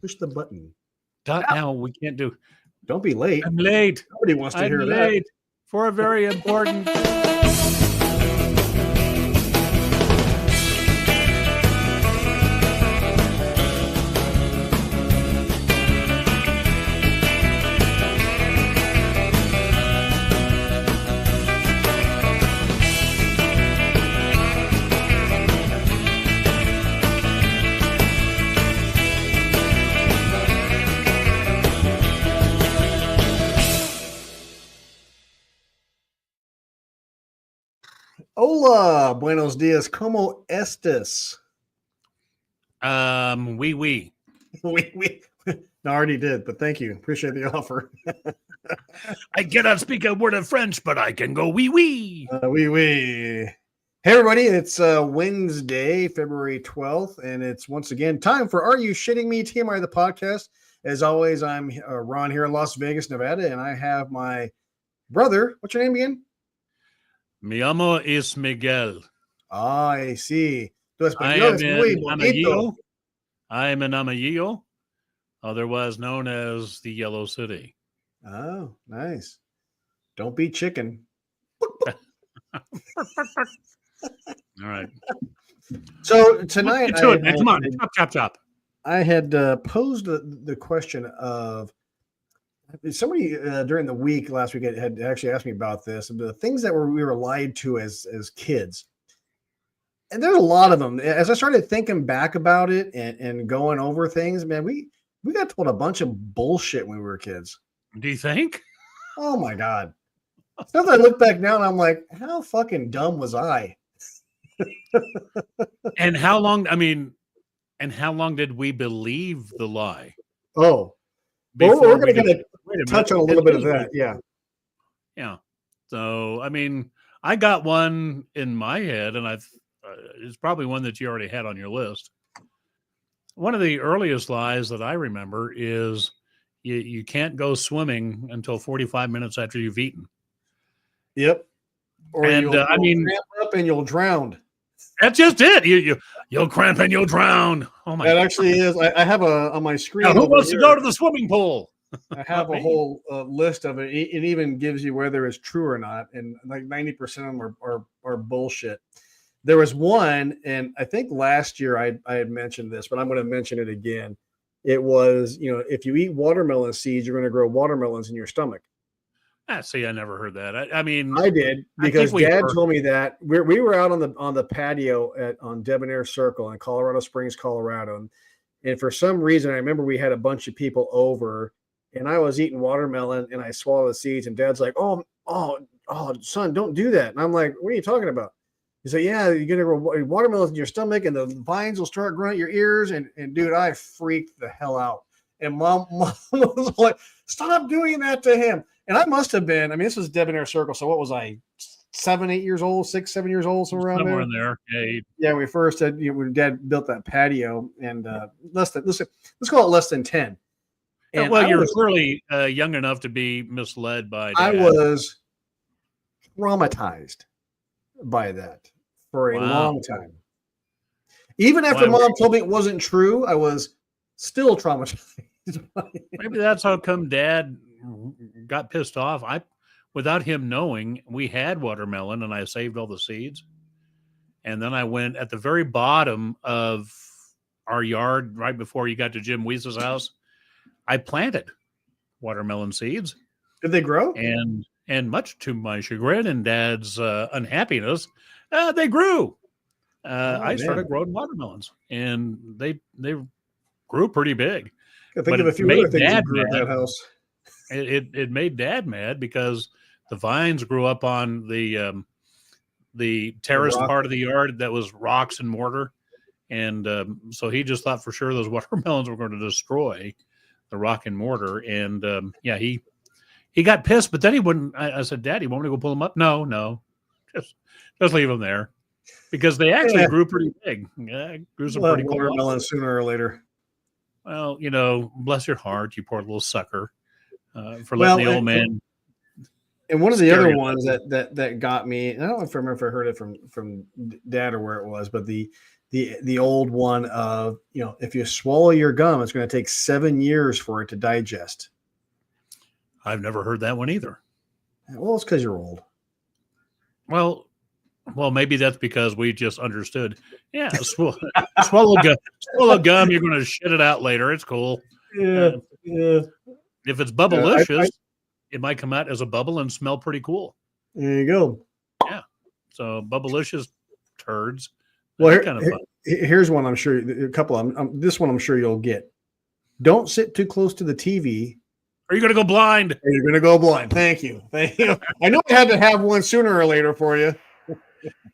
Push the button. Now we can't do. Don't be late. I'm late. Nobody wants to I'm hear late for a very important. Hola, buenos dias, ¿cómo estás? Oui. we no, I already did, but thank you. Appreciate the offer. I cannot speak a word of French, but I can go oui. Oui. Hey, everybody, it's Wednesday, February 12th, and it's once again time for Are You Shitting Me? TMI, the podcast. As always, I'm Ron here in Las Vegas, Nevada, and I have my brother. What's your name again? Mi amo es Miguel. I see. I am in Amarillo. I am in Amarillo, otherwise known as the Yellow City. Oh, nice. Don't be chicken. All right. So tonight, come on, chop. I had posed the question of somebody during the week last week had actually asked me about this, the things that we were lied to as kids. And there's a lot of them. As I started thinking back about it and going over things, man, we got told a bunch of bullshit when we were kids. Do you think? Oh my God. Sometimes I look back now and I'm like, how fucking dumb was I? And how long did we believe the lie? Oh, we're going to touch on a little bit of that. Yeah. Yeah. So, I got one in my head, and it's probably one that you already had on your list. One of the earliest lies that I remember is you can't go swimming until 45 minutes after you've eaten. Yep. Or you'll cramp up and you'll drown. That's just it. You'll cramp and you'll drown. Oh my! That actually is. I have on my screen. Now, who wants to go to the swimming pool? I have a whole list of it. It even gives you whether it's true or not, and like 90% of them are bullshit. There was one, and I think last year I had mentioned this, but I'm going to mention it again. It was, if you eat watermelon seeds, you're going to grow watermelons in your stomach. See, I never heard that. I did, because Dad told me that we were out on the patio on Debonair Circle in Colorado Springs, Colorado, and for some reason I remember we had a bunch of people over, and I was eating watermelon and I swallowed the seeds, and Dad's like, "Oh, son, don't do that." And I'm like, "What are you talking about?" He said, "Yeah, you're gonna grow watermelons in your stomach, and the vines will start growing out your ears." And dude, I freaked the hell out. And mom was like, "Stop doing that to him." And I must have been, this was Debonair Circle. So what was I, 7 years old, 6, 7 years old, somewhere in there. Yeah, we first had, when Dad built that patio, and let's call it less than 10. And well, you're clearly young enough to be misled by Dad. I was traumatized by that for a long time. Even after Mom told me it wasn't true, I was still traumatized. Maybe that's how come Dad got pissed off. Without him knowing, we had watermelon, and I saved all the seeds. And then I went at the very bottom of our yard, right before you got to Jim Weese's house. I planted watermelon seeds. Did they grow? And much to my chagrin and Dad's unhappiness, they grew. I started growing watermelons, and they grew pretty big. I think of a few other things that grew at that house. It made Dad mad because the vines grew up on the terraced part of the yard that was rocks and mortar, and so he just thought for sure those watermelons were going to destroy the rock and mortar. And he got pissed, but then he wouldn't. I said, "Dad, you want me to go pull them up?" No, just leave them there, because they actually grew pretty big. Grew some pretty cool watermelons sooner or later. Well, bless your heart, you poor little sucker, for letting the old man. And one of the other ones that got me, and I don't know if I remember if I heard it from Dad or where it was, but the the old one of, if you swallow your gum, it's going to take 7 years for it to digest. I've never heard that one either. Well, it's because you're old. Well, maybe that's because we just understood. Yeah, swallow gum. Swallow gum. You're going to shit it out later. It's cool. Yeah. If it's bubblicious, it might come out as a bubble and smell pretty cool. There you go. Yeah. So bubblicious turds. Well, here's one. I'm sure a couple of them. This one I'm sure you'll get. Don't sit too close to the TV. Are you going to go blind? You're going to go blind. Thank you. I know I had to have one sooner or later for you.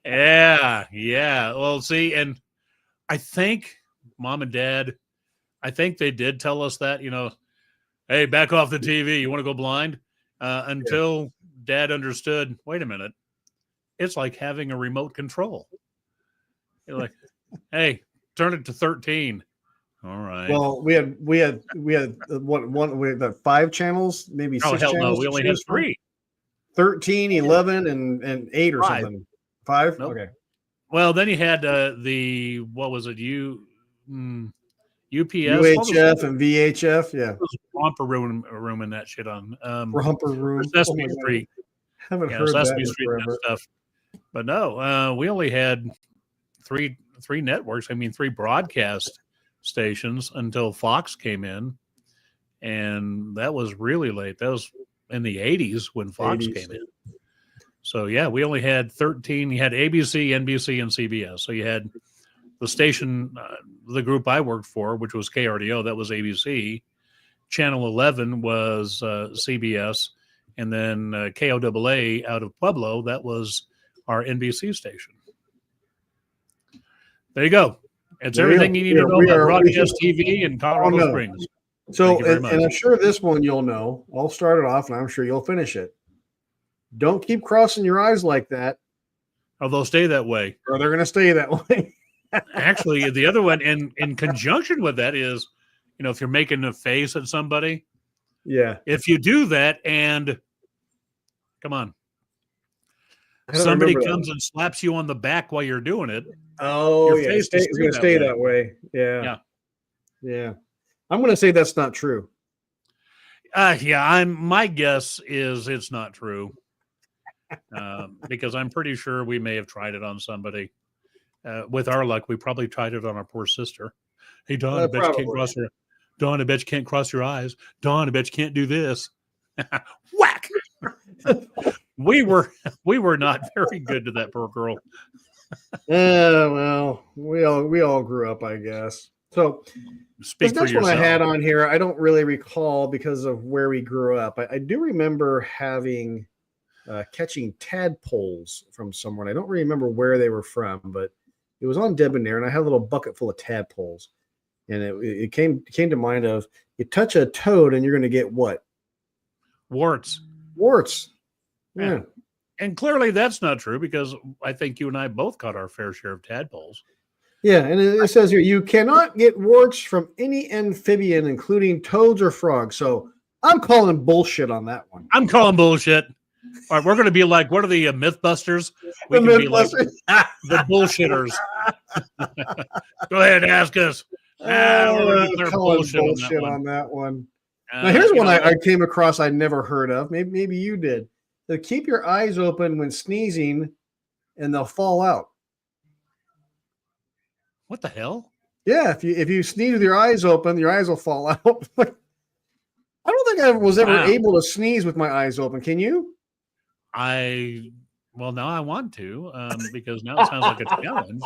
Yeah. Well, see, and I think Mom and Dad, I think they did tell us that, hey, back off the TV. You want to go blind? Until Dad understood, wait a minute. It's like having a remote control. You're like, hey, turn it to 13. All right. Well, we had we had 5 channels, maybe 6 channels. No, we only had 3. 13, 11, and 8 or 5. something. 5? Nope. Okay. Well, then you had what was it? UPS, UHF and VHF. Yeah. Romper room and that shit on. Romper room. Sesame Street. Haven't heard Sesame that Street forever. and stuff. But no, we only had three networks. I mean, 3 broadcast stations until Fox came in, and that was really late. That was in the 80s when Fox came in. So yeah, we only had 13. You had ABC, NBC, and CBS. So you had the station, the group I worked for, which was KRDO, that was ABC. Channel 11 was CBS, and then KOAA out of Pueblo, that was our NBC station. There you go. It's everything you need to know about broadcast TV in Colorado Springs. So, and I'm sure this one you'll know. I'll start it off, and I'm sure you'll finish it. Don't keep crossing your eyes like that. Or they'll stay that way. Or they're going to stay that way. Actually, the other one, in conjunction with that is, if you're making a face at somebody. Yeah. If you do that and, come on. Somebody comes and slaps you on the back while you're doing it. Oh, yeah. It's going to stay that way. Yeah. I'm going to say that's not true. My guess is it's not true. Because I'm pretty sure we may have tried it on somebody. With our luck, we probably tried it on our poor sister. Hey, Dawn, I bet you can't cross your. Dawn, I bet you can't cross your eyes. Dawn, I bet you can't do this. Whack! We were not very good to that poor girl. Well, we all grew up, I guess. So speak for yourself. One I had on here, I don't really recall because of where we grew up. I do remember having catching tadpoles from someone. I don't really remember where they were from, but it was on Debonair, and I had a little bucket full of tadpoles. And it came to mind of, you touch a toad and you're going to get what? Warts. Yeah. And clearly that's not true, because I think you and I both caught our fair share of tadpoles. Yeah, and it says here, you cannot get warts from any amphibian, including toads or frogs. So I'm calling bullshit on that one. I'm calling bullshit. All right, we're going to be like, what are the Mythbusters? We can be like the bullshitters. Go ahead, ask us. We're bullshit on that one. Now, here's one I came across I never heard of. Maybe you did. So keep your eyes open when sneezing, and they'll fall out. What the hell? Yeah, if you sneeze with your eyes open, your eyes will fall out. I don't think I was ever able to sneeze with my eyes open. Can you? Well, now I want to, because now it sounds like a challenge.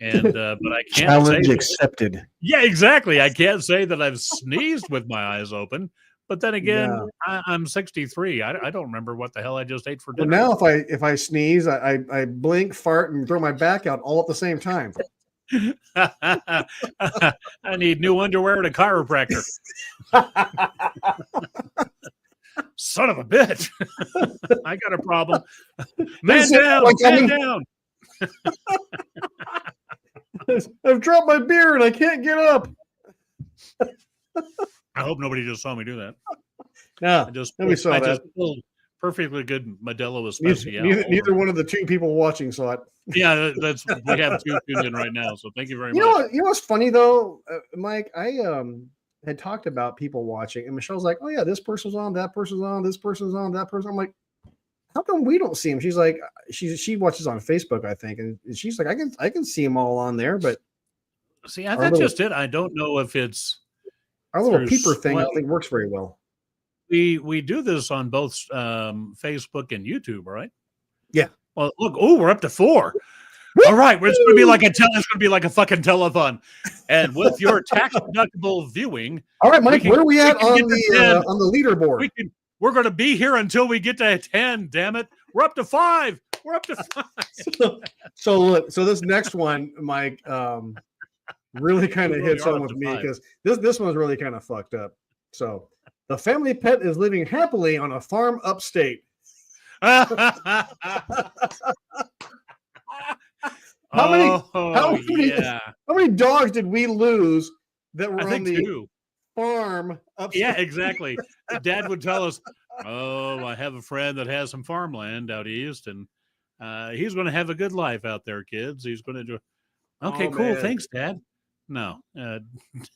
And but I can't challenge accepted. Yeah, exactly. I can't say that I've sneezed with my eyes open. But then again, I'm 63. I don't remember what the hell I just ate for dinner. Well, now if I sneeze, I blink, fart, and throw my back out all at the same time. I need new underwear and a chiropractor. Son of a bitch. I got a problem. Man down. I've dropped my beer and I can't get up. I hope nobody just saw me do that. No, I just perfectly good Modelo Especial. Neither one of the two people watching saw it. Yeah, we have two tuned in right now, so thank you very much. You know what's funny though, Mike? I had talked about people watching, and Michelle's like, "Oh yeah, this person's on, that person's on, this person's on, that person." I'm like, "How come we don't see him?" She's like, she watches on Facebook, I think, and she's like, "I can see them all on there, but see, that's just it. I don't know if it's our little peeper thing. I don't think works very well." We do this on both Facebook and YouTube, right? Yeah. Well, look, we're up to 4. All right, it's going to be like it's going to be like a fucking telethon, and with your tax deductible viewing. All right, Mike, where are we at on the leaderboard? We're going to be here until we get to 10. Damn it, we're up to 5. We're up to 5. So this next one, Mike, really kind of hits home with me because this one's really kind of fucked up. So the family pet is living happily on a farm upstate. How many dogs did we lose that were on the 2. farm upstate? Yeah, exactly. Dad would tell us, "Oh, I have a friend that has some farmland out east, and he's going to have a good life out there, kids. He's going to do." Okay, cool. Man. Thanks, Dad. No, Dad.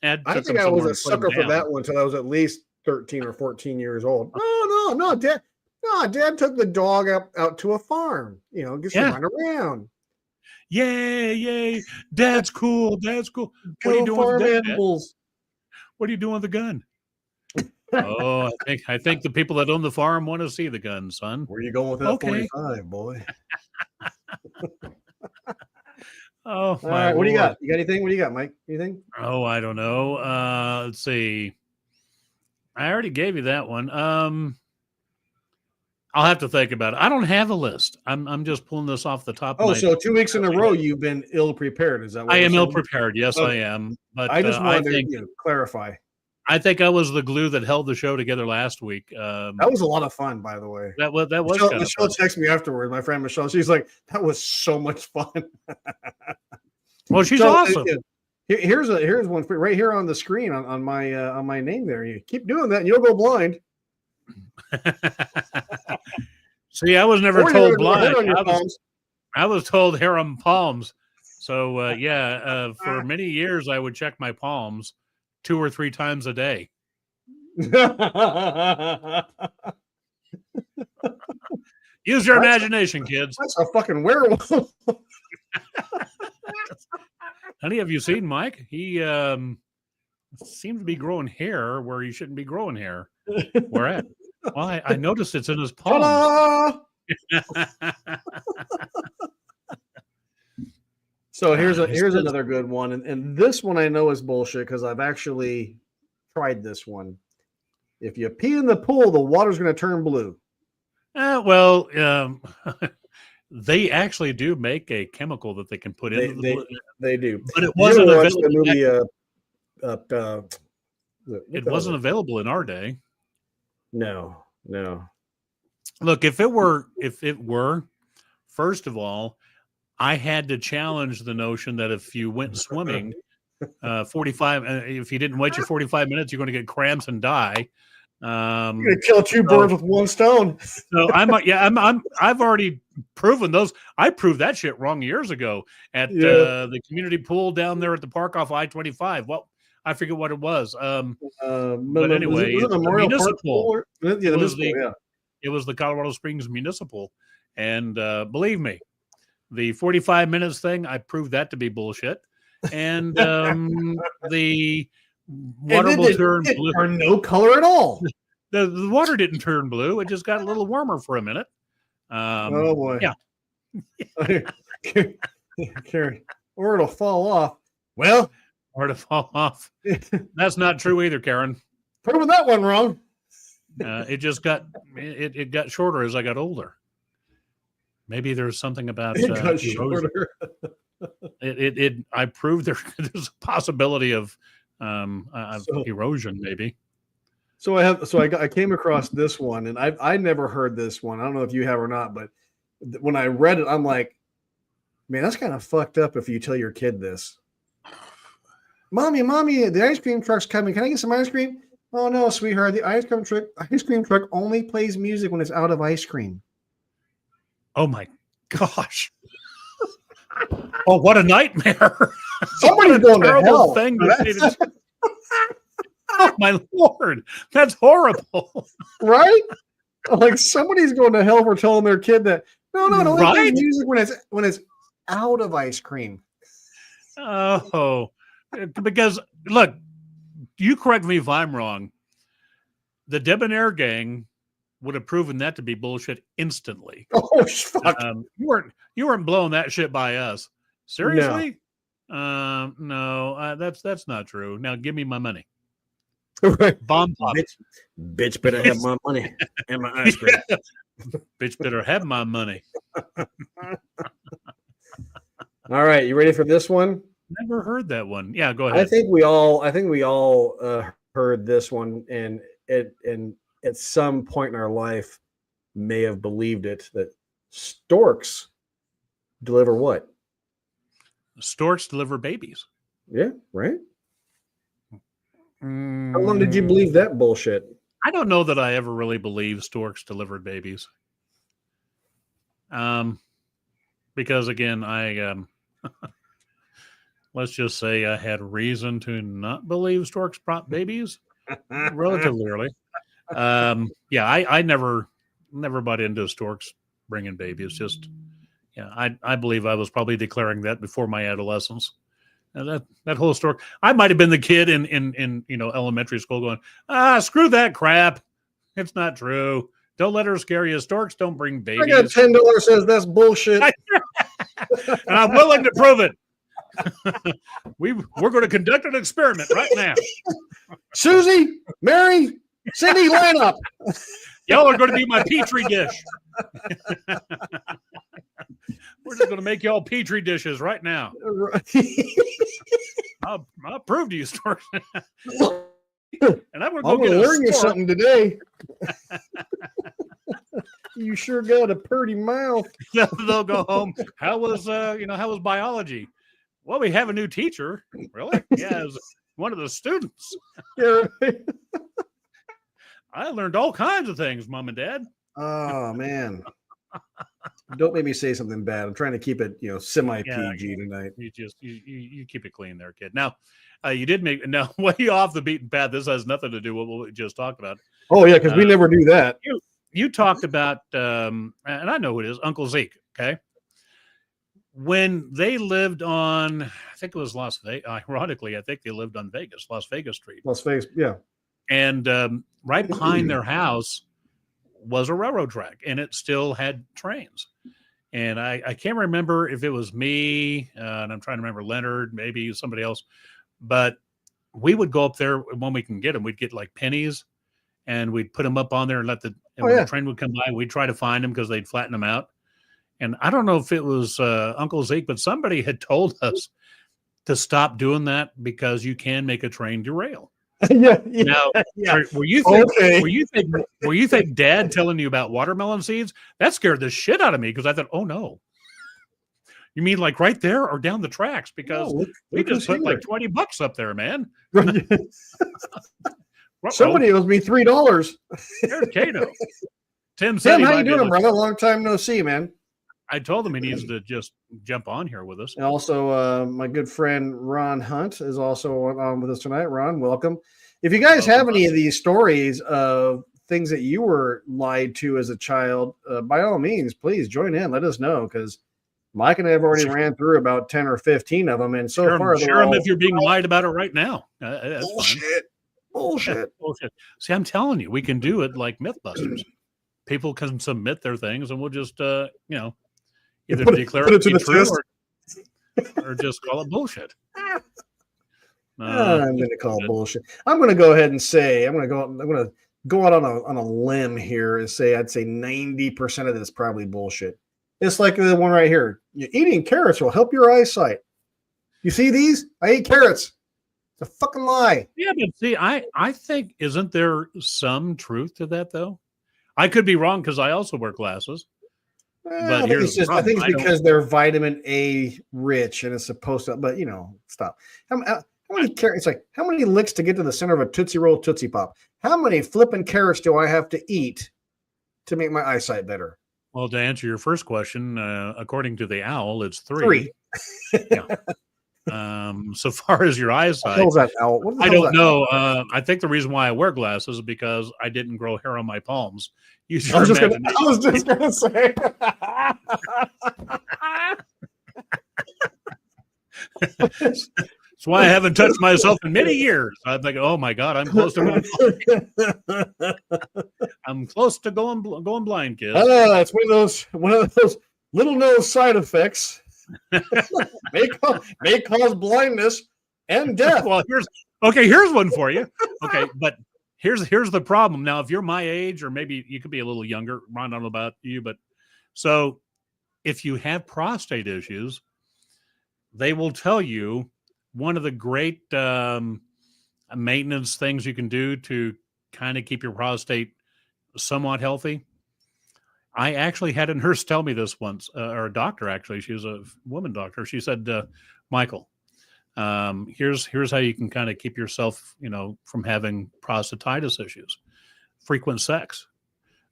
I think I was a sucker for that one until I was at least 13 or 14 years old. No, Dad. No, Dad took the dog out to a farm. Just to run around. Yay! Dad's cool. Dad's cool. What are you doing with the gun? What are you doing with the gun? Oh, I think the people that own the farm want to see the gun, son. Where are you going with that 45, boy? Oh, all right. What do you got? You got anything? What do you got, Mike? Anything? Oh, I don't know. Let's see. I already gave you that one. I'll have to think about it. I don't have a list. I'm just pulling this off the top. Oh, so 2 weeks in a row you've been ill prepared. Is that what I am ill prepared? Yes, okay. I am. But I just wanted to clarify. I think I was the glue that held the show together last week. That was a lot of fun, by the way. That was. Michelle texted me afterwards. My friend Michelle, she's like, "That was so much fun." Well, she's awesome. Here's one for right here on the screen on my name there. You keep doing that, and you'll go blind. See, I was never told blind. I was told hair on palms. So for many years I would check my palms 2 or 3 times a day. Use your imagination, kids. That's a fucking werewolf. Honey, have you seen Mike? He seems to be growing hair where he shouldn't be growing hair. Where at? Well, I noticed it's in his palms. So here's another good one, and this one I know is bullshit because I've actually tried this one. If you pee in the pool, the water's going to turn blue. They actually do make a chemical that they can put into the pool. They do, but it wasn't available. The movie, it wasn't available in our day. No. Look, if it were, first of all, I had to challenge the notion that if you went swimming, 45, if you didn't wait your 45 minutes, you're going to get cramps and die. You're going to kill 2 birds with 1 stone. So I've already proven those. I proved that shit wrong years ago at the community pool down there at the park off I-25. Well, I forget what it was. But anyway, was it Memorial Park pool? It was the Colorado Springs Municipal. And believe me, the 45 minutes thing, I proved that to be bullshit. And the water will turn blue. Or no color at all. The water didn't turn blue. It just got a little warmer for a minute. Oh, boy. Yeah. Karen, or it'll fall off. Well, or to fall off. That's not true either, Karen. Proving that one wrong. It just got it got shorter as I got older. Maybe there's something about it got shorter. I proved there's a possibility of erosion, maybe. So I came across this one, and I never heard this one. I don't know if you have or not, but when I read it, I'm like, man, that's kind of fucked up if you tell your kid this. Mommy, the ice cream truck's coming. Can I get some ice cream? Oh no, sweetheart, the ice cream truck only plays music when it's out of ice cream. Oh my gosh. Oh, what a nightmare. Somebody's going to hell. Thing to oh my Lord. That's horrible. Right? Like somebody's going to hell for telling their kid that no, don't play music when it's out of ice cream. Oh, because look, you correct me if I'm wrong. The Debonair gang would have proven that to be bullshit instantly. Oh fuck! You weren't blowing that shit by us. Seriously? No, that's not true. Now give me my money. Bomb pop. Bitch better have my money and my ice cream. Bitch better have my money. All right, you ready for this one? Never heard that one. Yeah, go ahead. I think we all heard this one, and at some point in our life may have believed it, that storks deliver what? Storks deliver babies. Yeah, right. How long did you believe that bullshit? I don't know that I ever really believed storks delivered babies. Because again, I let's just say I had reason to not believe storks brought babies relatively early. Yeah, I never bought into storks bringing babies. Just I believe I was probably declaring that before my adolescence. And that whole story, I might have been the kid in elementary school going, screw that crap. It's not true. Don't let her scare you. Storks don't bring babies. I got $10 says that's bullshit. And I'm willing to prove it. We're going to conduct an experiment right now. Susie, Mary, Cindy, line up. Y'all are going to be my petri dish. We're just going to make y'all petri dishes right now. I'll prove to you, storks. And I'm going to learn you something today. You sure got a pretty mouth. They'll go home. How was biology? Well, we have a new teacher. Really? Yeah, as one of the students. Yeah. I learned all kinds of things, Mom and Dad. Oh man. Don't make me say something bad. I'm trying to keep it, semi-PG tonight. You keep it clean there, kid. Now, you did make way off the beaten path. This has nothing to do with what we just talked about. Oh yeah, because we never do that. You talked about, and I know who it is, Uncle Zeke. Okay, when they lived on, I think it was Las Vegas. Ironically, I think they lived on Las Vegas Street. Las Vegas, yeah. And right behind their house was a railroad track, and it still had trains. And I can't remember if it was me, and I'm trying to remember Leonard, maybe somebody else, but we would go up there when we can get them. We'd get like pennies, and we'd put them up on there and when the train would come by, we'd try to find them because they'd flatten them out. And I don't know if it was Uncle Zeke, but somebody had told us to stop doing that because you can make a train derail. Yeah. Now, were you think Dad telling you about watermelon seeds? That scared the shit out of me because I thought, oh no. You mean like right there or down the tracks? Because we just put like $20 up there, man. Somebody owes me $3. Here's Cato. Tim said, how you doing, brother? Long time no see, man. I told him he needs to just jump on here with us. And also, my good friend Ron Hunt is also on with us tonight. Ron, welcome. If you guys have any of these stories of things that you were lied to as a child, by all means, please join in. Let us know, because Mike and I have already ran through about 10 or 15 of them, and so far, share them if you're being lied about it right now. That's bullshit. Bullshit. Bullshit. See, I'm telling you, we can do it like Mythbusters. People can submit their things, and we'll just, either declare it to be true or just call it bullshit. I'm going to call it bullshit. I'm going to go ahead and say I'm going to go out on a limb here and say I'd say 90% of this is probably bullshit. It's like the one right here. Eating carrots will help your eyesight. You see these? I eat carrots. It's a fucking lie. Yeah, but see, I think, isn't there some truth to that though? I could be wrong because I also wear glasses. But I think it's because they're vitamin A rich and it's supposed to, but stop. How It's like, how many licks to get to the center of a Tootsie Roll Tootsie Pop? How many flipping carrots do I have to eat to make my eyesight better? Well, to answer your first question, according to the owl, it's 3. Yeah. So far as your eyesight, I don't know. I think the reason why I wear glasses is because I didn't grow hair on my palms. I was just gonna say. That's why I haven't touched myself in many years. I'm thinking, oh my God, I'm close to going blind. I'm close to going blind, kids. It's one of those little nose side effects. may cause blindness and death. Well, here's one for you. Okay, but here's the problem. Now, if you're my age, or maybe you could be a little younger, Ron, I don't know about you, but so if you have prostate issues, they will tell you one of the great maintenance things you can do to kind of keep your prostate somewhat healthy. I actually had a nurse tell me this once, or a doctor, actually. She was a woman doctor. She said, Michael, here's how you can kind of keep yourself, from having prostatitis issues. Frequent sex.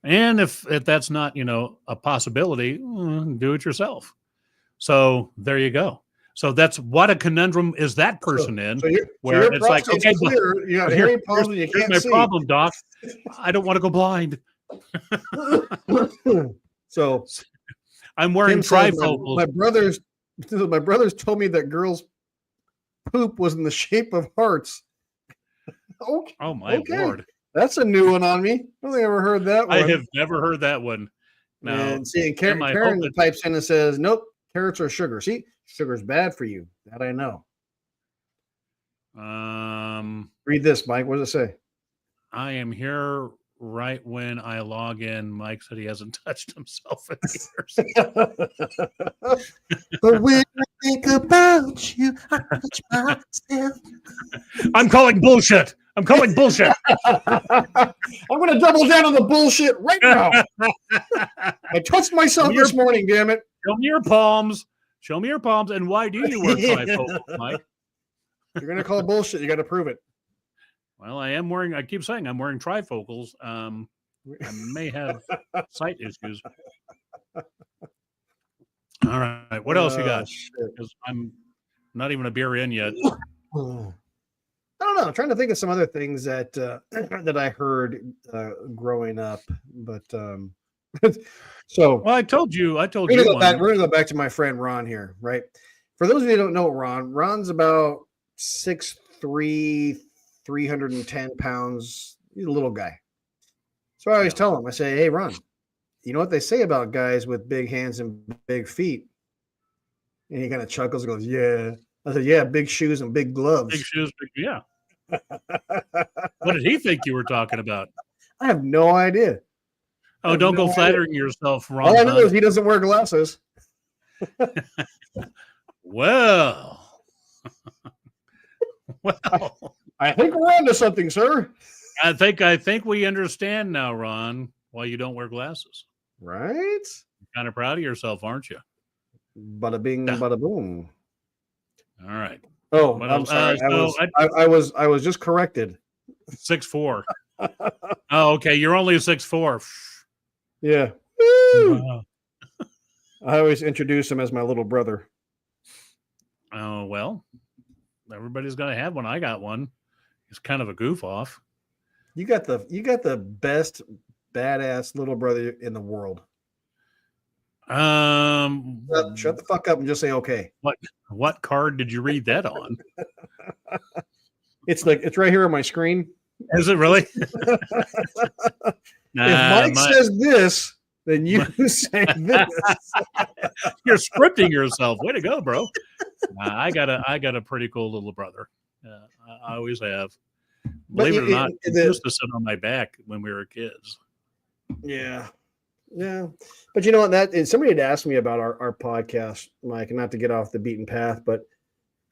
And if that's not, a possibility, do it yourself. So there you go. So that's what a conundrum is that person in, where it's like, okay, clear. You got hearing problems, you can't see. My problem, doc. I don't want to go blind. So I'm wearing trifocals. My brothers told me that girls' poop was in the shape of hearts. Okay. Oh my Lord. That's a new one on me. I don't think I ever heard that one. I have never heard that one. No. And see, Karen pipes in and says, nope, carrots are sugar. See, sugar's bad for you. That I know. Read this, Mike. What does it say? I am here right when I log in. Mike said he hasn't touched himself in years. But when I think about you, I touch myself. I'm calling bullshit. I'm calling bullshit. I'm going to double down on the bullshit right now. I touched myself this morning, damn it. Show me your palms. Show me your palms. And why do you wear trifocals, Mike? You're going to call bullshit. You got to prove it. Well, I keep saying I'm wearing trifocals. I may have sight issues. All right. What else you got? Because I'm not even a beer in yet. I don't know. I'm trying to think of some other things that that I heard growing up, but so. Well, I told you. We're gonna go back to my friend Ron here, right? For those of you who don't know Ron's about 6'3", 310 pounds. He's a little guy. So I always tell him, I say, hey, Ron, you know what they say about guys with big hands and big feet? And he kind of chuckles and goes, yeah. I said, yeah, big shoes and big gloves. Big shoes, yeah. What did he think you were talking about? I have no idea. Oh, don't go flattering yourself, Ron. All I know is he doesn't wear glasses. Well. I think we're onto something, sir. I think we understand now, Ron, why you don't wear glasses. Right? You're kind of proud of yourself, aren't you? Bada bing, bada boom. All right. Oh, I'm sorry. I was just corrected. 6'4". Oh, okay. You're only 6'4". Yeah. Wow. I always introduce him as my little brother. Oh, well, everybody's gonna have one. I got one. He's kind of a goof off. You got the best badass little brother in the world. Shut the fuck up and just say okay. What card did you read that on? It's right here on my screen. Is it really? If Mike says this, then you say this. You're scripting yourself. Way to go, bro. I got a pretty cool little brother. I always have. Believe it or not, he used to sit on my back when we were kids. Yeah. Yeah. But you know what? Somebody had asked me about our podcast, Mike, and not to get off the beaten path, but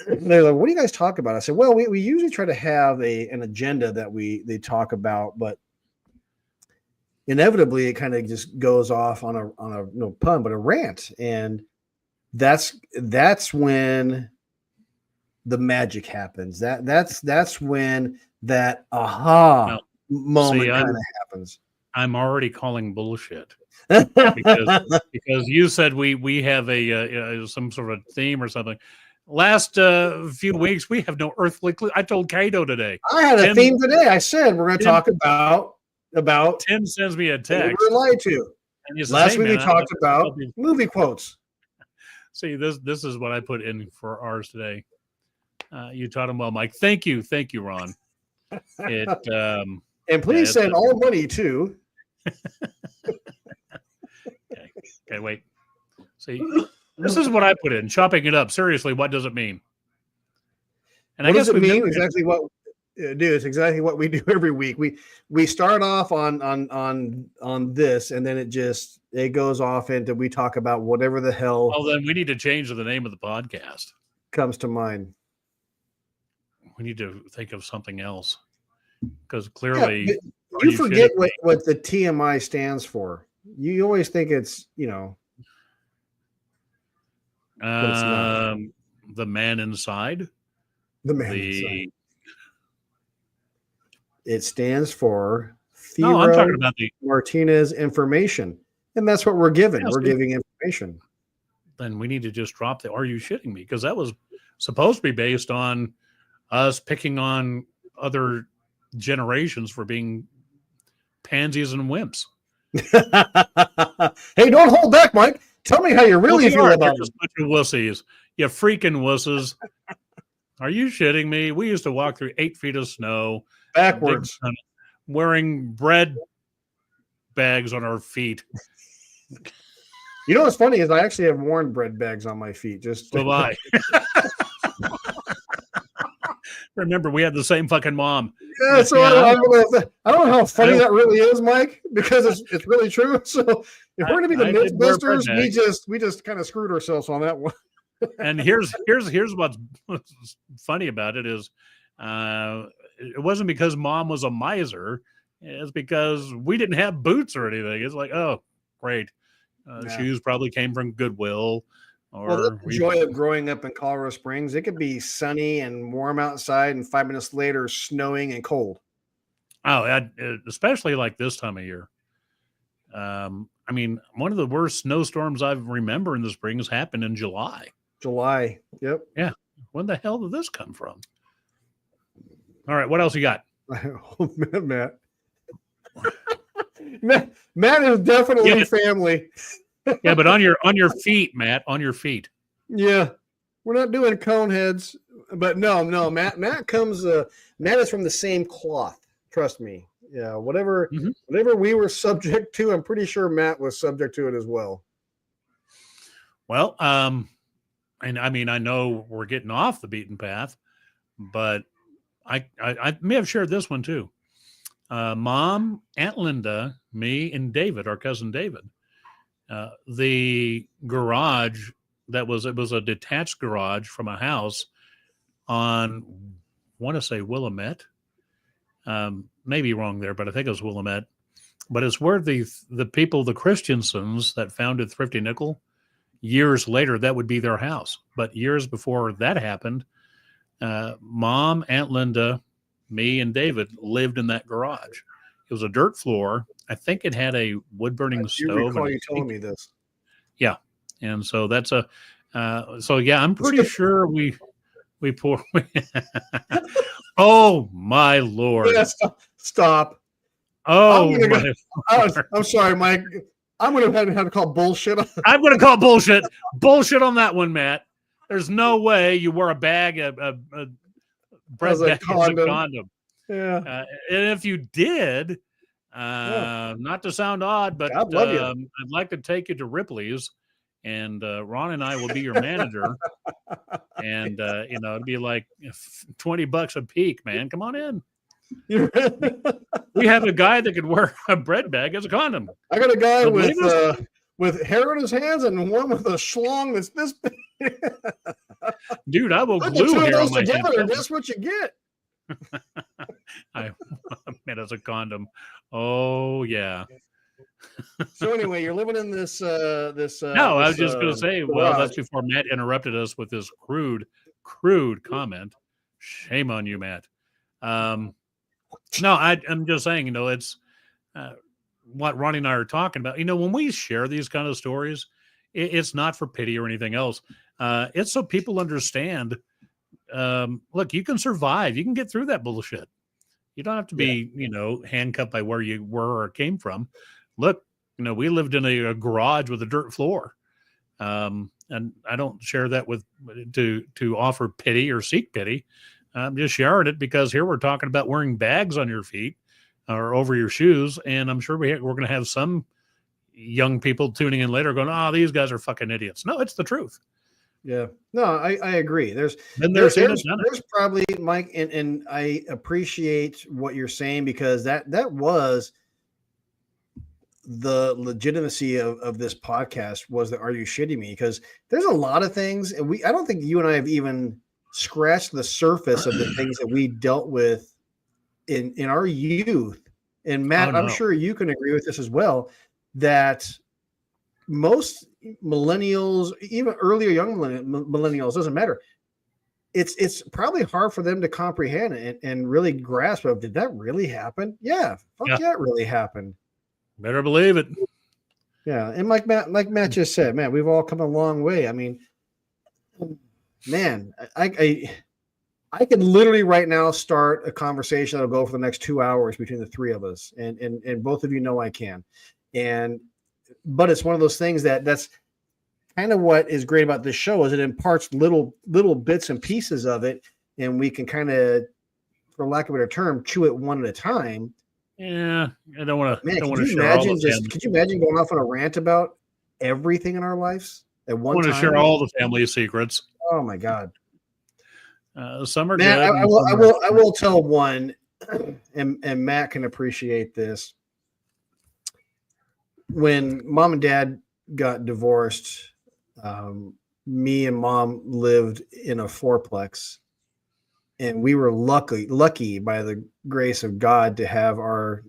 they're like, what do you guys talk about? I said, well, we usually try to have an agenda that they talk about, but inevitably it kind of just goes off on a no pun, but a rant. And that's when the magic happens. That's when that aha moment kind of happens. I'm already calling bullshit because you said we have a some sort of theme or something. Last few weeks we have no earthly clue. I told Cato today. I had a theme today. I said we're going to talk about. Tim sends me a text. We were lied to. Last week we talked about movie quotes. See, this is what I put in for ours today. You taught him well, Mike. Thank you, Ron. And please send all money to. Okay, wait. See, this is what I put in. Chopping it up. Seriously, what does it mean? And what does it mean? Exactly what, dude. It's exactly what we do every week. We start off on this, and then it goes off into we talk about whatever the hell. Well, then we need to change the name of the podcast. Comes to mind. We need to think of something else because clearly you forget what the TMI stands for. You always think it's the man inside. The man inside. It stands for Theo I'm talking about the Martinez information, and that's what we're giving. We're giving information. Then we need to just drop the "Are you shitting me?" because that was supposed to be based on us picking on other generations for being pansies and wimps. Hey, don't hold back, Mike. Tell me how you really feel about it. Bunch of wussies. You freaking wusses. Are you shitting me? We used to walk through 8 feet of snow. Backwards. Wearing bread bags on our feet. You know what's funny is I actually have worn bread bags on my feet. Just so I. Remember, we had the same fucking mom. Yeah, so I don't know how funny that really is, Mike, because it's really true. So if we're going to be the Mythbusters, we just kind of screwed ourselves on that one. And here's what's funny about it is, it wasn't because mom was a miser. It's because we didn't have boots or anything. It's like, oh, great. Shoes probably came from Goodwill. The joy of growing up in Colorado Springs, it could be sunny and warm outside, and 5 minutes later, snowing and cold. Oh, especially like this time of year. I mean, one of the worst snowstorms I remember in the spring has happened in July. Yep. Yeah. When the hell did this come from? All right, what else you got? Oh, Matt is definitely family. Yeah, but on your feet, Matt, on your feet. Yeah, we're not doing cone heads, but no, Matt comes. Matt is from the same cloth. Trust me. Yeah, whatever we were subject to, I'm pretty sure Matt was subject to it as well. Well, and I mean, I know we're getting off the beaten path, but I may have shared this one too. Mom, Aunt Linda, me, and David, our cousin David. The garage it was a detached garage from a house on, I want to say Willamette. Maybe wrong there, but I think it was Willamette. But it's where the people, the Christiansons that founded Thrifty Nickel, years later, that would be their house. But years before that happened, Mom, Aunt Linda, me, and David lived in that garage. It was a dirt floor. I think it had a wood-burning stove. I recall you telling me this. Yeah. And so that's I'm pretty sure we pour. Oh, my Lord. Yeah, stop. Oh, I'm sorry, Mike. I'm going to have to call bullshit. I'm going to call bullshit. Bullshit on that one, Matt. There's no way you wear a bag, a bread bag as a condom. Yeah. And if you did, not to sound odd, but I'd like to take you to Ripley's, and Ron and I will be your manager. And it'd be like $20 a peek, man. Come on in. We have a guy that could wear a bread bag as a condom. I got a guy with hair in his hands and one with a schlong that's this big. Dude, I will glue hair on my hands. That's what you get. I meant as a condom. Oh yeah. So anyway, you're living in this. No, I was just going to say. Well, that's before Matt interrupted us with his crude crude comment. Shame on you, Matt. No, I'm just saying, it's what Ronnie and I are talking about. When we share these kind of stories, it's not for pity or anything else. It's so people understand. Look, you can survive. You can get through that bullshit. You don't have to be, handcuffed by where you were or came from. Look, we lived in a garage with a dirt floor. And I don't share that to offer pity or seek pity. I'm just sharing it because here we're talking about wearing bags on your feet or over your shoes. And I'm sure we're going to have some young people tuning in later going, oh, these guys are fucking idiots. No, it's the truth. Yeah, no, I agree. There's probably, Mike, and I appreciate what you're saying, because that was the legitimacy of this podcast, was the Are You Shitting Me? Because there's a lot of things, and I don't think you and I have even scratched the surface of the things that we dealt with in our youth. And Matt, I'm sure you can agree with this as well, that most millennials, even earlier young millennials, doesn't matter. It's probably hard for them to comprehend and really grasp of, did that really happen? Yeah, yeah, it really happened. Better believe it. Yeah, and like Matt just said, man, we've all come a long way. I mean, man, I could literally right now start a conversation that'll go for the next 2 hours between the three of us, and both of you know I can. But it's one of those things that's kind of what is great about this show, is it imparts little bits and pieces of it, and we can kind of, for lack of a better term, chew it one at a time. Yeah, I don't want to. Man, could you imagine going off on a rant about everything in our lives at one time? I want to share all the family secrets. Oh my God. Some are Matt, good. I will tell one, and Matt can appreciate this. When Mom and Dad got divorced, me and Mom lived in a fourplex, and we were lucky by the grace of God to have our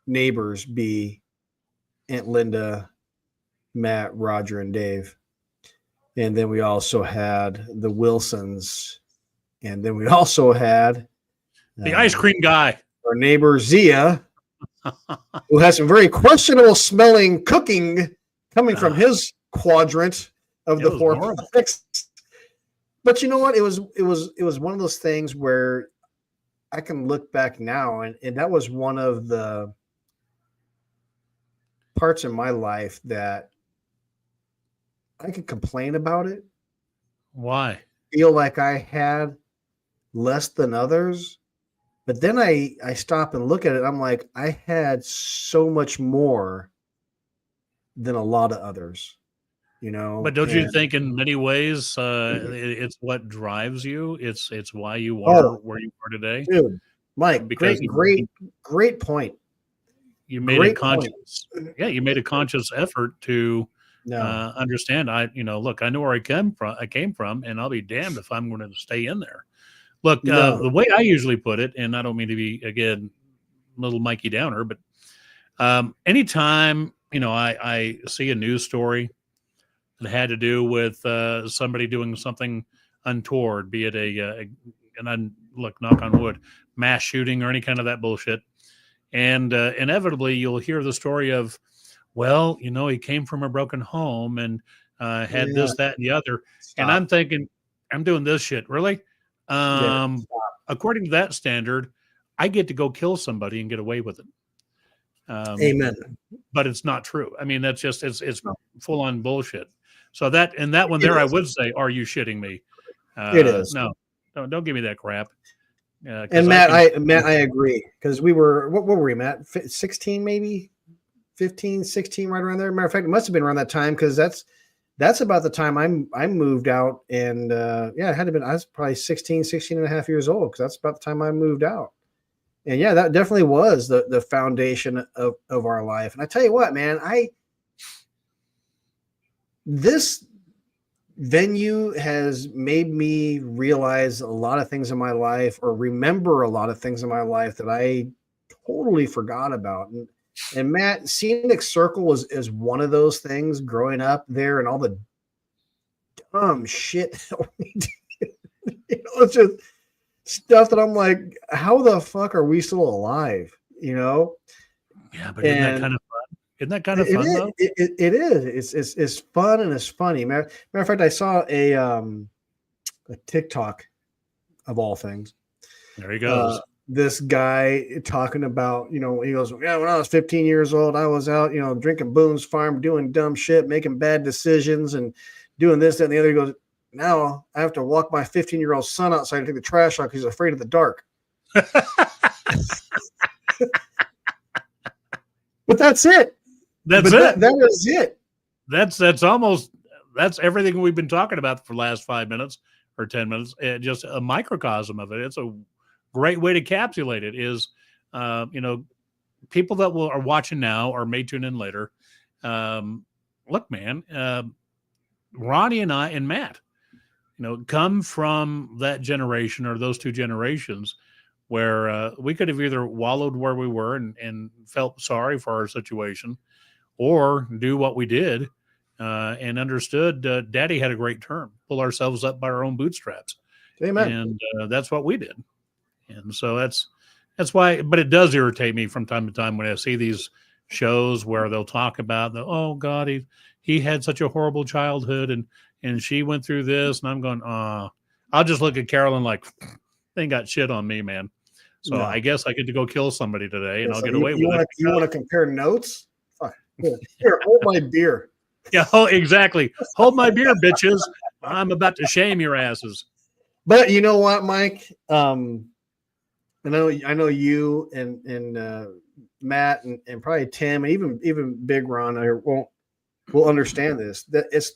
neighbors be Aunt Linda, Matt, Roger, and Dave. And then we also had the Wilsons. And then we also had the ice cream guy, our neighbor Zia, who has some very questionable smelling cooking coming from his quadrant of the fourplex. But you know what? It was one of those things where I can look back now, and that was one of the parts in my life that I could complain about it. Why? Feel like I had less than others. But then I stop and look at it. I'm like, I had so much more than a lot of others. But don't you think in many ways it's what drives you? It's why you are where you are today, dude. Mike, great point. You made a conscious, you made a conscious effort to understand. Look, I know where I came from, and I'll be damned if I'm going to stay in there. Look, the way I usually put it, and I don't mean to be again little Mikey Downer, but anytime I see a news story that had to do with somebody doing something untoward, be it look, knock on wood, mass shooting or any kind of that bullshit. And inevitably you'll hear the story of, well, he came from a broken home and had this, that, and the other. Stop. And I'm thinking, I'm doing this shit. Really? According to that standard, I get to go kill somebody and get away with it. Amen. But it's not true. I mean, that's just, it's full on bullshit. So that one there, I would say, are you shitting me? It is. No, don't give me that crap. And Matt, I agree, because we were, what were we, Matt? 16, maybe 15, 16, right around there. Matter of fact, it must have been around that time, because that's about the time I moved out, and it had to been, I was probably 16 and a half years old, because that's about the time I moved out. And yeah, that definitely was the foundation of our life. And I tell you what, man, this venue has made me realize a lot of things in my life, or remember a lot of things in my life that I totally forgot about. And Matt, Scenic Circle is one of those things, growing up there and all the dumb shit that we did. It's just stuff that I'm like, how the fuck are we still alive? Yeah, but isn't that kind of fun? Isn't that kind of fun though? It is. It's fun and it's funny. Matter of fact, I saw a TikTok of all things. There he goes. This guy talking about, he goes, yeah, when I was 15 years old, I was out, drinking Boone's Farm, doing dumb shit, making bad decisions and doing this, that, and the other. He goes, now I have to walk my 15-year-old son outside to take the trash out because he's afraid of the dark. But that's it. That's it. That is it. That's everything we've been talking about for the last 5 minutes or 10 minutes. Just a microcosm of it. It's a great way to encapsulate it is, people that are watching now or may tune in later. Look, man, Ronnie and I and Matt, come from that generation or those two generations where we could have either wallowed where we were and felt sorry for our situation or do what we did and understood Daddy had a great term, pull ourselves up by our own bootstraps. Amen. And that's what we did. And so that's why, but it does irritate me from time to time when I see these shows where they'll talk about oh God, he had such a horrible childhood and she went through this. And I'm going, I'll just look at Carolyn like, they ain't got shit on me, man. So I guess I get to go kill somebody today and I'll get away with it. You want to compare notes? Here, hold my beer. Yeah, exactly. Hold my beer, bitches. I'm about to shame your asses. But you know what, Mike? I know you and Matt and probably Tim and even Big Ron will understand this.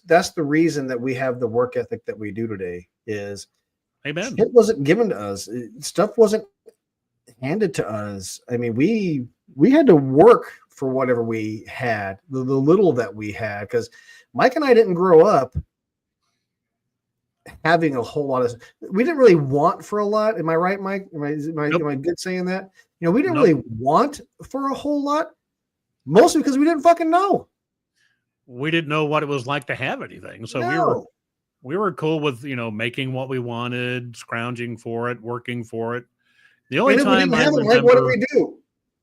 That's the reason that we have the work ethic that we do today. Is amen. It wasn't given to us. Stuff wasn't handed to us. I mean, we had to work for whatever we had, the little that we had, because Mike and I didn't grow up having a whole lot of. We didn't really want for a lot. Am I right, Mike? Am I good saying that? We didn't really want for a whole lot, mostly because we didn't fucking know. We didn't know what it was like to have anything, so we were cool with making what we wanted, scrounging for it, working for it. The only time I remember, like, what did we do?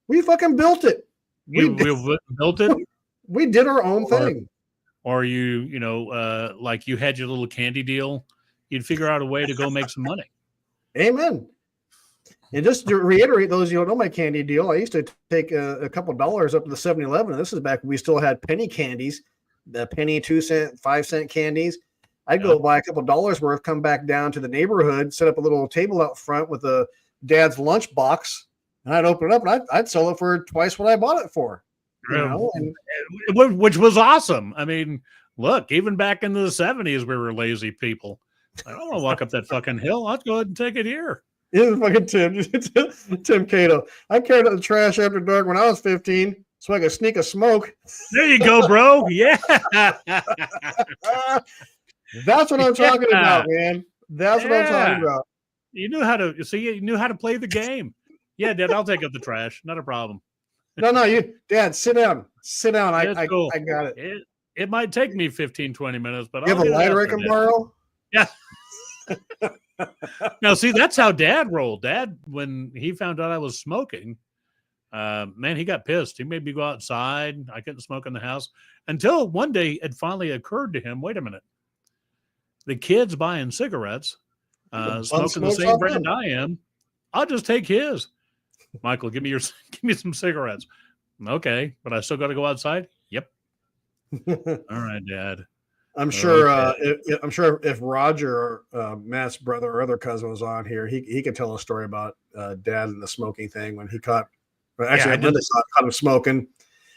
We fucking built it. We built it. We did our own thing. Or like you had your little candy deal, you'd figure out a way to go make some money. Amen. And just to reiterate, those you don't know my candy deal, I used to take a couple dollars up to the 7-Eleven. And this is back when we still had penny candies, the penny 2-cent, 5-cent candies. I'd go buy a couple dollars worth, come back down to the neighborhood, set up a little table out front with a dad's lunch box, and I'd open it up and I'd sell it for twice what I bought it for. Which was awesome. I mean, look, even back in the 70s, we were lazy people. I don't want to walk up that fucking hill. I'll go ahead and take it here. It was fucking Tim Cato. I carried out the trash after dark when I was 15 so I could sneak a smoke. There you go, bro. Yeah. That's what I'm talking about, man. That's what I'm talking about. You knew how to play the game. Yeah, Dad, I'll take up the trash. Not a problem. No, Dad, sit down. Sit down. I got it. It might take me 15, 20 minutes, but you have a lighter I can borrow? Yeah. Now, see, that's how Dad rolled. Dad, when he found out I was smoking, man, he got pissed. He made me go outside. I couldn't smoke in the house until one day it finally occurred to him, wait a minute. The kid's buying cigarettes, smoking the same brand I am. I'll just take his. Michael, give me some cigarettes. Okay, but I still got to go outside. Yep. All right, Dad. I'm sure. Okay. I'm sure if Roger, Matt's brother or other cousin, was on here, he could tell a story about Dad and the smoking thing when he caught. Actually, I caught him smoking.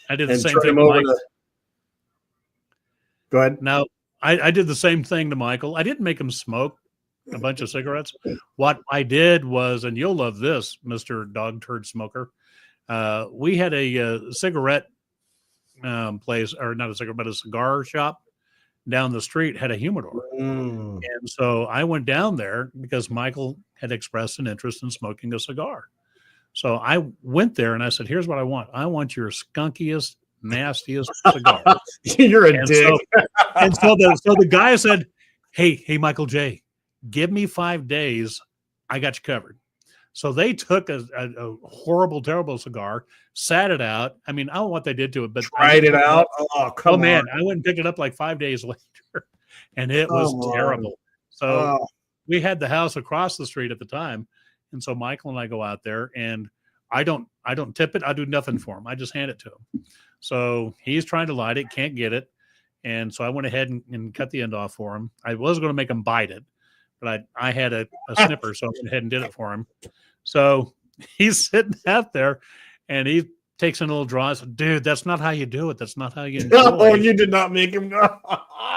I did the same thing to Michael. Go ahead. Now, I did the same thing to Michael. I didn't make him smoke a bunch of cigarettes. What I did was, and you'll love this, Mr. Dog Turd Smoker. We had a cigarette place, or not a cigarette, but a cigar shop down the street had a humidor. And so I went down there because Michael had expressed an interest in smoking a cigar. So I went there and I said, here's what I want. I want your skunkiest, nastiest cigar. You're a dick. So the guy said, hey, Michael J., give me 5 days. I got you covered. So they took a horrible, terrible cigar, sat it out. I mean, I don't know what they did to it, but tried it out. Oh, come on. Man, I went and picked it up like 5 days later, and it was terrible. So we had the house across the street at the time, and so Michael and I go out there, and I don't tip it. I do nothing for him. I just hand it to him. So he's trying to light it, can't get it, and so I went ahead and cut the end off for him. I was going to make him bite it, but I had a snipper, so I went ahead and did it for him. So he's sitting out there, and he takes a little draw. I said, dude, that's not how you do it. That's not how you enjoy it. Oh, you did not make him go.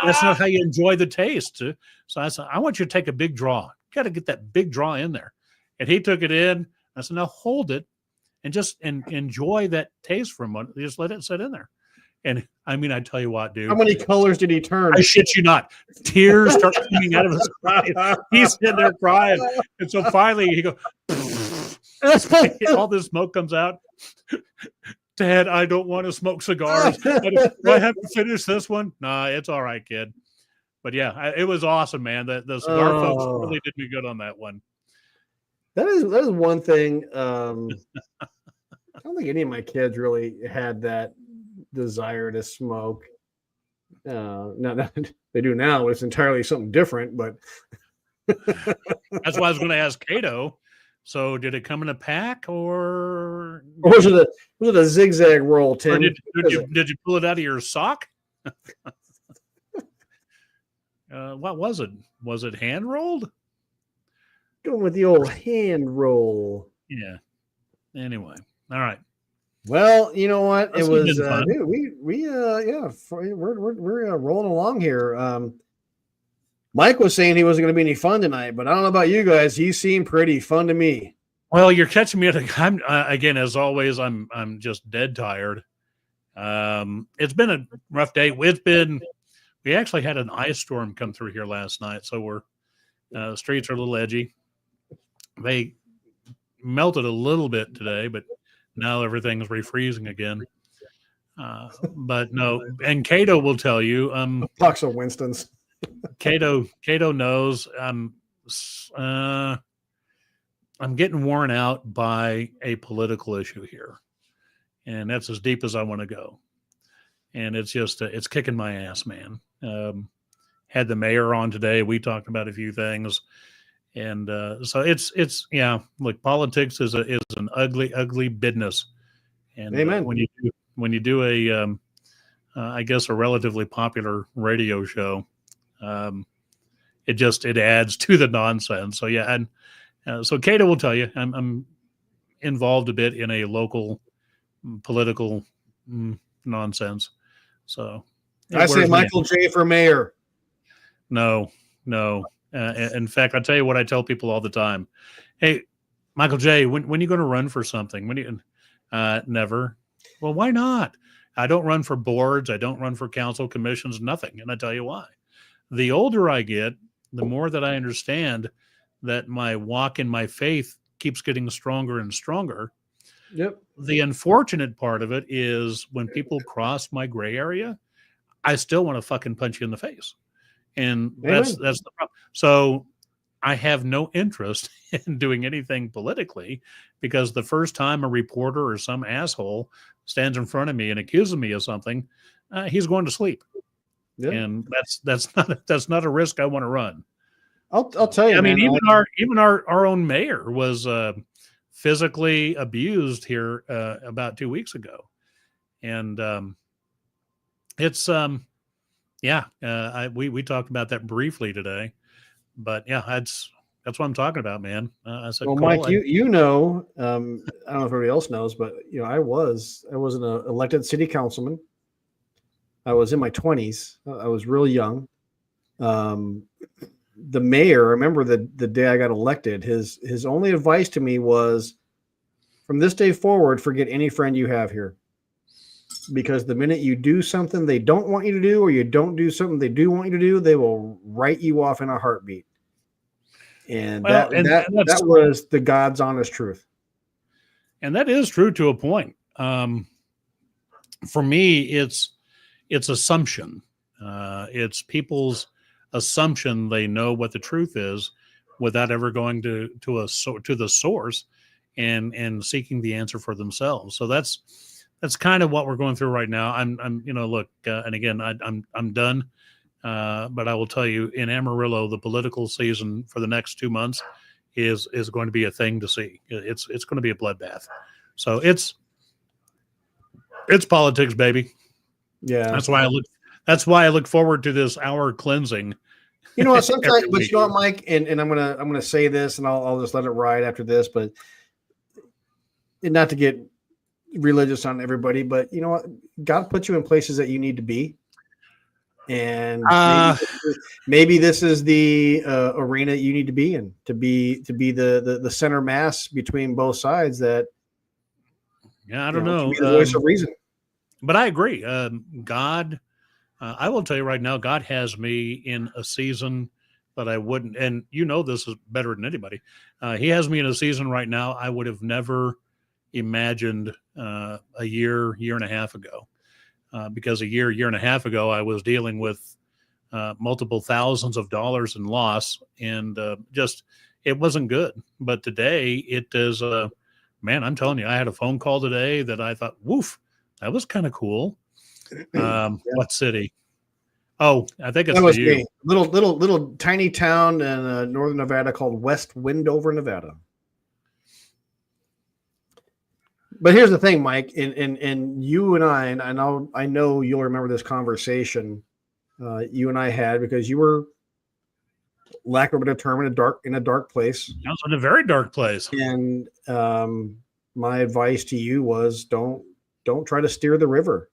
That's not how you enjoy the taste. So I said, I want you to take a big draw. You got to get that big draw in there. And he took it in. I said, now hold it and just enjoy that taste for a moment. Just let it sit in there. And I mean, I tell you what, dude. How many colors did he turn? I shit you not. Tears start coming out of his eyes. He's sitting there crying. And so finally he goes, all this smoke comes out. Dad, I don't want to smoke cigars. Do I have to finish this one? Nah, it's all right, kid. But yeah, it was awesome, man. The cigar folks really did me good on that one. That is one thing. I don't think any of my kids really had that desire to smoke. No, they do now. It's entirely something different, but that's why I was going to ask Cato. So did it come in a pack or was it a zigzag roll, Tim? Did you pull it out of your sock? What was it? Was it hand rolled? Going with the old hand roll. Yeah. Anyway, all right. Well, you know what? It was dude, we're rolling along here. Mike was saying he wasn't going to be any fun tonight, but I don't know about you guys. He seemed pretty fun to me. Well, you're catching me at a time again. As always, I'm just dead tired. It's been a rough day. We actually had an ice storm come through here last night, so the streets are a little edgy. They melted a little bit today, but now everything's refreezing again. But no, and Cato will tell you. Box of Winston's. Cato knows I'm getting worn out by a political issue here, and that's as deep as I want to go. And it's just it's kicking my ass, man. Had the mayor on today. We talked about a few things, and so it's yeah. Look, politics is an ugly business, and Amen. When you do a I guess a relatively popular radio show. It adds to the nonsense. So yeah, and so Cato will tell you I'm involved a bit in a local political nonsense. So I say Michael J. for mayor. No. In fact, I tell you what I tell people all the time. Hey, Michael J., when are you going to run for something? Never. Well, why not? I don't run for boards. I don't run for council commissions, nothing. And I tell you why. The older I get, the more that I understand that my walk in my faith keeps getting stronger and stronger. Yep. The unfortunate part of it is when people cross my gray area, I still want to fucking punch you in the face. And that's the problem. So I have no interest in doing anything politically because the first time a reporter or some asshole stands in front of me and accuses me of something, he's going to sleep. Yeah. And that's not a risk I want to run. I'll tell you. I mean, even our own mayor was physically abused here about 2 weeks ago, and it's we talked about that briefly today, but yeah, that's what I'm talking about, man. I said, well, Mike, you know, I don't know if everybody else knows, but you know, I was an elected city councilman. I was in my 20s. I was real young. The mayor, I remember the day I got elected, his only advice to me was, from this day forward, forget any friend you have here. Because the minute you do something they don't want you to do, or you don't do something they do want you to do, they will write you off in a heartbeat. And that was the God's honest truth. And that is true to a point. For me, it's assumption. It's people's assumption they know what the truth is without ever going to the source and seeking the answer for themselves. So that's kind of what we're going through right now. I'm look, and again, I'm done. But I will tell you, in Amarillo, the political season for the next 2 months is going to be a thing to see. It's going to be a bloodbath. So it's politics, baby. Yeah, that's why I look forward to this hour cleansing. You know what? Sometimes, but you know what, Mike, and I'm gonna say this, and I'll just let it ride after this, but not to get religious on everybody, but you know what? God put you in places that you need to be. And maybe this is the arena you need to be in to be the center mass between both sides. That I don't know. To be the voice of reason. But I agree. God, I will tell you right now, God has me in a season that I wouldn't, and this is better than anybody. He has me in a season right now I would have never imagined a year and a half ago. Because a year and a half ago, I was dealing with multiple thousands of dollars in loss, and it wasn't good. But today, it is, man, I'm telling you, I had a phone call today that I thought, woof, that was kind of cool. What city? Oh, I think it's for you. Little tiny town in northern Nevada called West Windover, Nevada. But here's the thing, Mike, and you and I know you'll remember this conversation you and I had, because you were, lack of a better term, in a dark place. I was in a very dark place. And my advice to you was don't try to steer the river.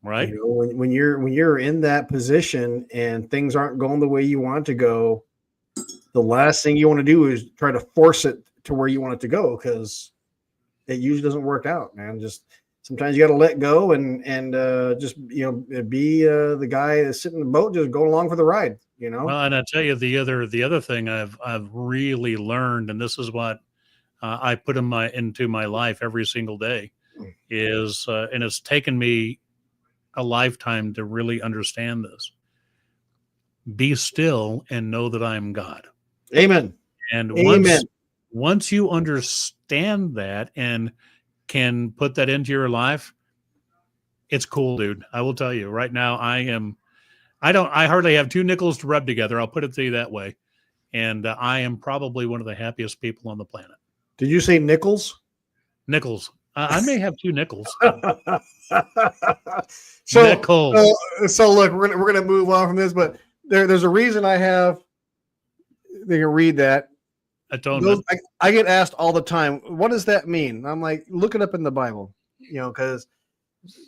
Right. When you're in that position and things aren't going the way you want to go, the last thing you want to do is try to force it to where you want it to go, because it usually doesn't work out, man. Just sometimes you got to let go and just be the guy that's sitting in the boat, just going along for the ride. Well, and I tell you, the other thing I've really learned, and this is what I put into my life every single day, is and it's taken me a lifetime to really understand this. Be still and know that I am God. Amen. And once you understand that and can put that into your life, it's cool, dude. I will tell you right now, I hardly have 2 nickels to rub together. I'll put it to you that way. And I am probably one of the happiest people on the planet. Did you say nickels? Nickels. I may have 2 nickels. Nickels. So look, we're gonna move on from this, but there's a reason I have. They can read that. Atonement. I get asked all the time, what does that mean? I'm like, look it up in the Bible, because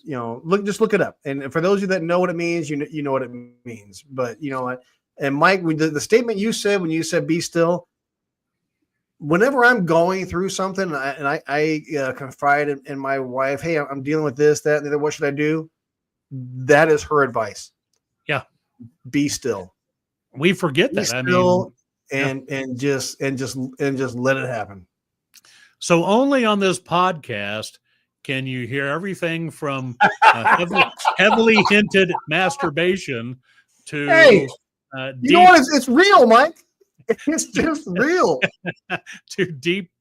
look it up. And for those of you that know what it means, you know what it means. But and Mike, the statement you said when you said be still, whenever I'm going through something and I confide in my wife, hey, I'm dealing with this, that, and the other, what should I do? That is her advice. Yeah. Be still. We forget that. I mean, and just let it happen. So only on this podcast can you hear everything from heavily hinted masturbation to you know what? It's real, Mike. It's just real. To deep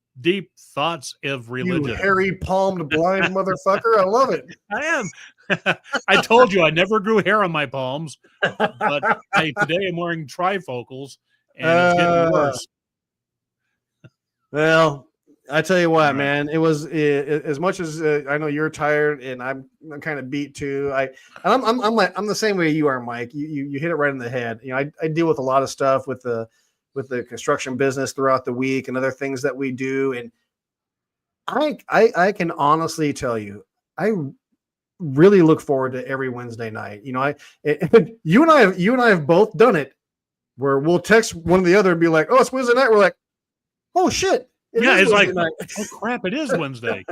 thoughts of religion. You hairy palmed blind motherfucker. I love it. I am. I told you I never grew hair on my palms, but today I'm wearing trifocals. And it's getting worse. Well, I tell you what, man, it was as much as I know you're tired and I'm kind of beat too. I'm the same way you are, Mike. You hit it right in the head. I deal with a lot of stuff with the construction business throughout the week and other things that we do, and I can honestly tell you, I really look forward to every Wednesday night. You and I have both done it, where we'll text one or the other and be like, oh, it's Wednesday night. We're like, oh, shit. It's like, oh, crap, it is Wednesday.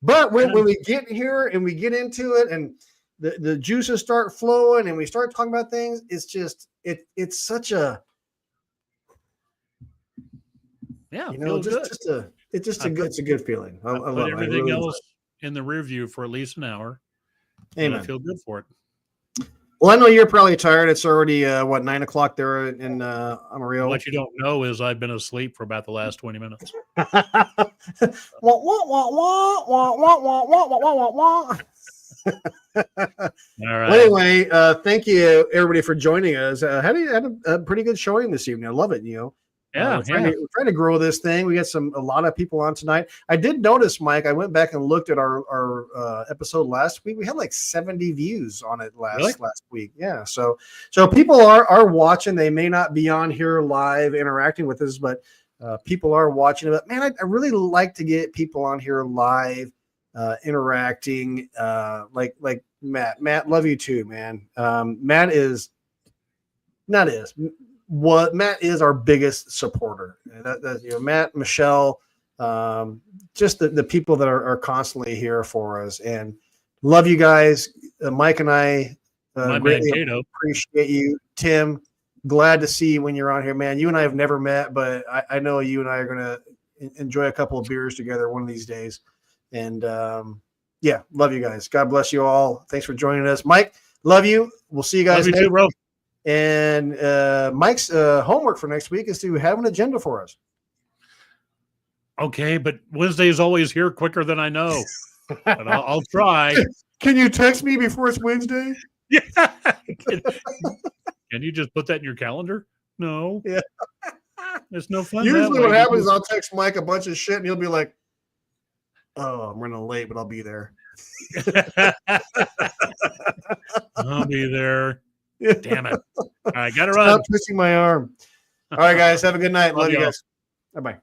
But when we get here and we get into it and the juices start flowing and we start talking about things, it's just, it's such a, it's a good feeling. I love everything else in the rear view for at least an hour. Amen. I feel good for it. Well, I know you're probably tired. It's already 9 o'clock there in Amarillo. What you don't know is I've been asleep for about the last 20 minutes. Well, anyway, thank you everybody for joining us. Had a pretty good showing this evening. I love it. We're trying to grow this thing. We got a lot of people on tonight. I did notice, Mike. I went back and looked at our episode last week. We had like 70 views on it last week. Yeah, so people are watching. They may not be on here live interacting with us, but people are watching. But man, I really like to get people on here live, interacting. Like Matt. Matt, love you too, man. Matt is our biggest supporter. Matt, Michelle, just the people that are constantly here for us, and love you guys. Mike and I greatly appreciate you. Tim, glad to see you when you're on here, man. You and I have never met, but I know you and I are going to enjoy a couple of beers together one of these days. And yeah, love you guys. God bless you all. Thanks for joining us. Mike, love you. We'll see you guys next week, bro. And Mike's homework for next week is to have an agenda for us. Okay, but Wednesday is always here quicker than I know. But I'll try. Can you text me before it's Wednesday? Yeah. Can you just put that in your calendar? No. Yeah. It's no fun. Usually what happens is I'll text Mike a bunch of shit and he'll be like, "Oh, I'm running late, but I'll be there." I'll be there. Damn it. I got to run. Stop twisting my arm. All right, guys. Have a good night. Love you guys. Bye-bye.